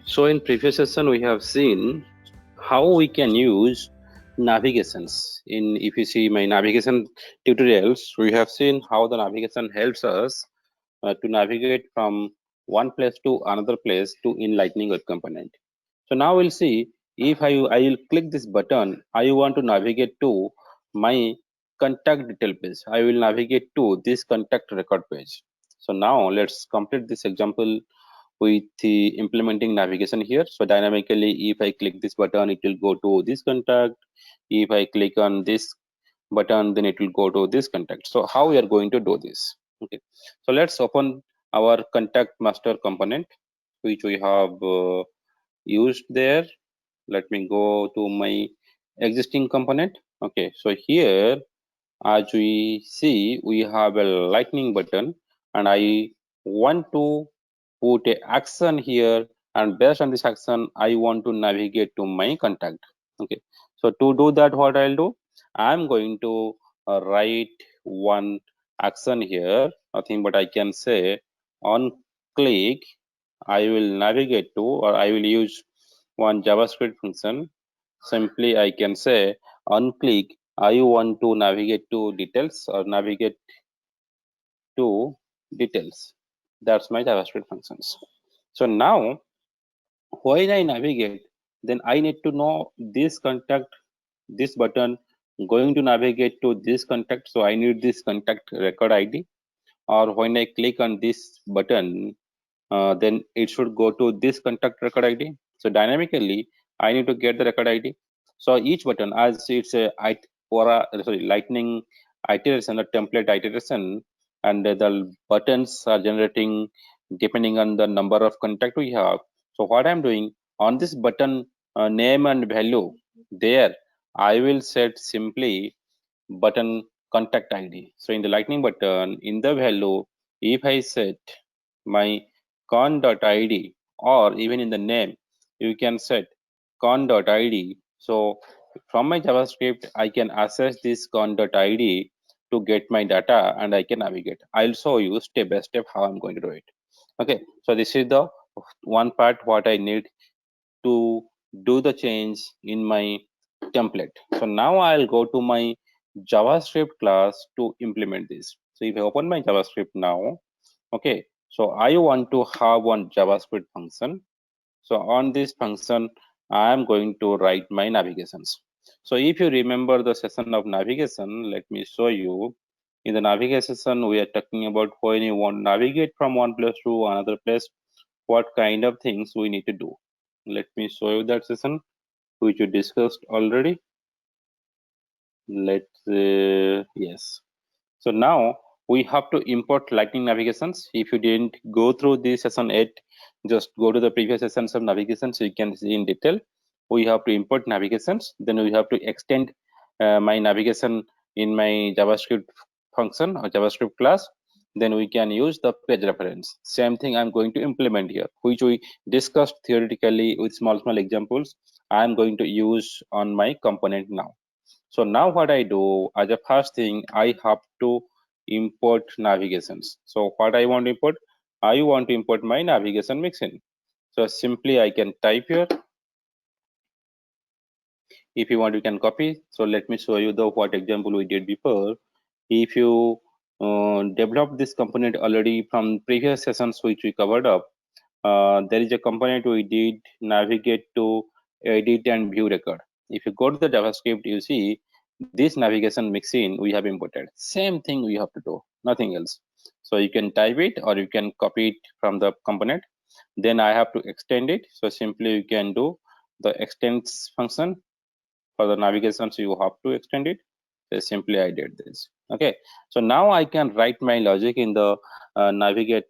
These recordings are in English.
So in previous session we have seen how we can use navigations. In if you see my navigation tutorials, we have seen how the navigation helps us to navigate from one place to another place to in Lightning Web Component. So now we'll see if I will click this button, I want to navigate to my contact detail page. I will navigate to this contact record page. So now let's complete this example with the implementing navigation here. So dynamically, if I click this button, it will go to this contact. If I click on this button, then it will go to this contact. So how we are going to do this? Okay, so let's open our contact master component, which we have used there. Let me go to my existing component. Okay, so here as we see, we have a lightning button, and I want to put a action here, and based on this action I want to navigate to my contact. Okay, so to do that, what I'll do, I'm going to write one action here, nothing but I can say on click I will navigate to, or I will use one JavaScript function. Simply I can say on click I want to navigate to details or navigate to details. That's my JavaScript functions. So now when I navigate, then I need to know this contact, this button going to navigate to this contact. So I need this contact record ID, or when I click on this button, then it should go to this contact record ID. So dynamically, I need to get the record ID. So each button, as it's a lightning iteration or template iteration, and the buttons are generating depending on the number of contact we have. So what I'm doing on this button name and value, there I will set simply button contact ID. So in the lightning button, in the value, if I set my con.id, or even in the name, you can set con.id. So from my JavaScript, I can access this con.id to get my data, and I can navigate. I'll show you step by step how I'm going to do it. Okay, so this is the one part what I need to do the change in my template. So now I'll go to my JavaScript class to implement this. So if I open my JavaScript now, okay, so I want to have one JavaScript function. So on this function, I am going to write my navigations. So if you remember the session of navigation, let me show you. In the navigation session, we are talking about when you want to navigate from one place to another place, what kind of things we need to do. Let me show you that session which we discussed already. Let's yes. So now we have to import lightning navigations. If you didn't go through this session 8, just go to the previous sessions of navigation so you can see in detail. We have to import navigations, then we have to extend my navigation in my JavaScript function or JavaScript class. Then we can use the page reference. Same thing I'm going to implement here, which we discussed theoretically with small examples. I'm going to use on my component now. So now what I do, as a first thing, I have to import navigations. So what I want to import, I want to import my navigation mixin. So simply I can type here. If you want, you can copy. So let me show you the what example we did before. If you developed this component already from previous sessions which we covered up, there is a component we did navigate to edit and view record. If you go to the JavaScript, you see this navigation mixin we have imported. Same thing we have to do, nothing else. So you can type it or you can copy it from the component. Then I have to extend it. So simply you can do the extends function for the navigation. So you have to extend it. So simply I did this. Okay. So now I can write my logic in the navigate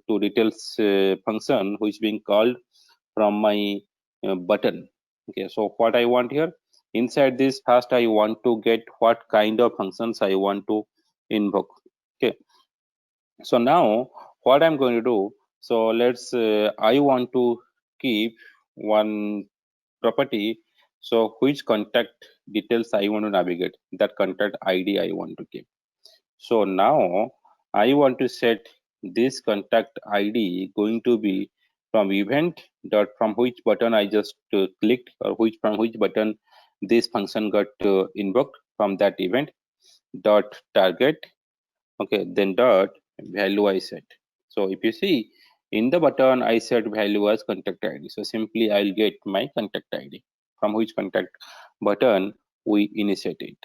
to details function which being called from my button. Okay, so what I want here inside this, first I want to get what kind of functions I want to invoke. Okay, so now what I'm going to do, so let's I want to keep one property. So which contact details I want to navigate, that contact ID I want to keep. So now I want to set this contact ID going to be from event dot from which button I just clicked, or from which button this function got invoked from that event, dot target. Okay, then dot value I set. So if you see in the button I set value as contact ID. So simply I'll get my contact ID from which contact button we initiate it.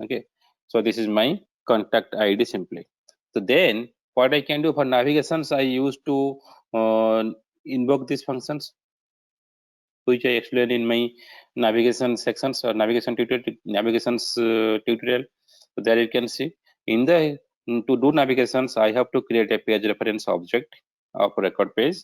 Okay, so this is my contact ID simply. So then what I can do for navigations, I use to invoke these functions, which I explained in my navigation sections or navigation tutorial. So there you can see in the to do navigations, I have to create a page reference object of record page,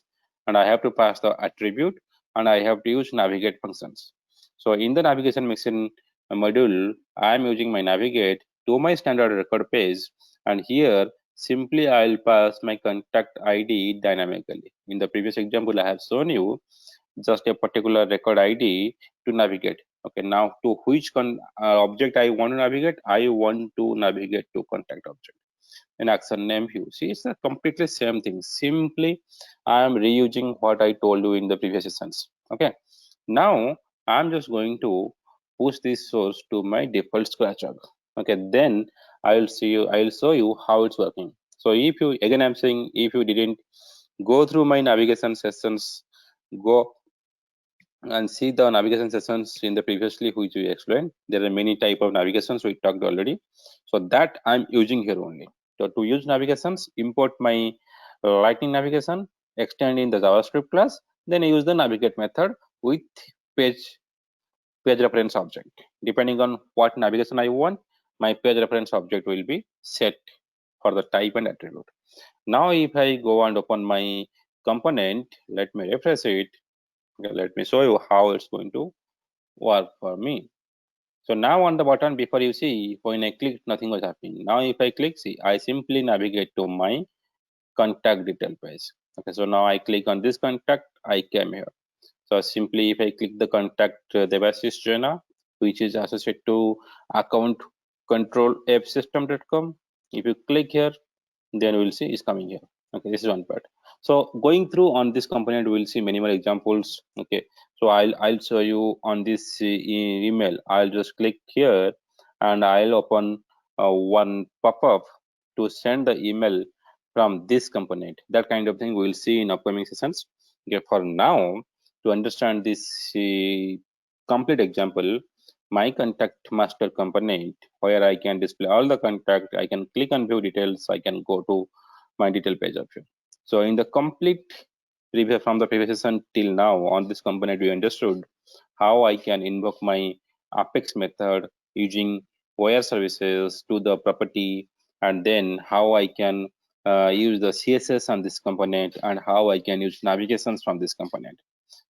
and I have to pass the attribute, and I have to use navigate functions. So in the navigation mixin module, I am using my navigate to my standard record page, and here simply I'll pass my contact ID dynamically. In the previous example, I have shown you just a particular record ID to navigate. Okay, now to which object I want to navigate? I want to navigate to contact object. An action name view. See, it's a completely same thing. Simply, I am reusing what I told you in the previous sessions. Okay, now I'm just going to push this source to my default scratch log. Okay, then I'll show you how it's working. So if you, again, I'm saying, if you didn't go through my navigation sessions, go and see the navigation sessions in the previously which we explained. There are many type of navigations we talked already, so that I'm using here only. So to use navigations, import my lightning navigation, extend in the JavaScript class, then use the navigate method with page reference object. Depending on what navigation I want, my page reference object will be set for the type and attribute. Now if I go and open my component, let me refresh it. Okay, let me show you how it's going to work for me. So now on the button, before you see, when I clicked, nothing was happening. Now if I click, see, I simply navigate to my contact detail page. Okay, so now I click on this contact, I came here. So simply if I click the contact Devashish Jaina, which is associated to account control appsystem.com. If you click here, then we'll see is coming here. Okay, this is one part. So going through on this component, we'll see many more examples. Okay, so I'll show you on this email. I'll just click here and I'll open one pop-up to send the email from this component. That kind of thing we'll see in upcoming sessions. Okay, for now, to understand this complete example, my contact master component, where I can display all the contact, I can click on view details, I can go to my detail page of view. So in the complete review from the previous session till now on this component, we understood how I can invoke my Apex method using wire services to the property, and then how I can use the CSS on this component, and how I can use navigations from this component.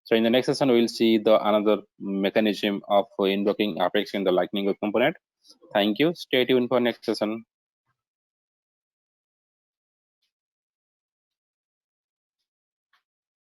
So in the next session, we'll see the another mechanism of invoking Apex in the Lightning Web component. Thank you. Stay tuned for next session.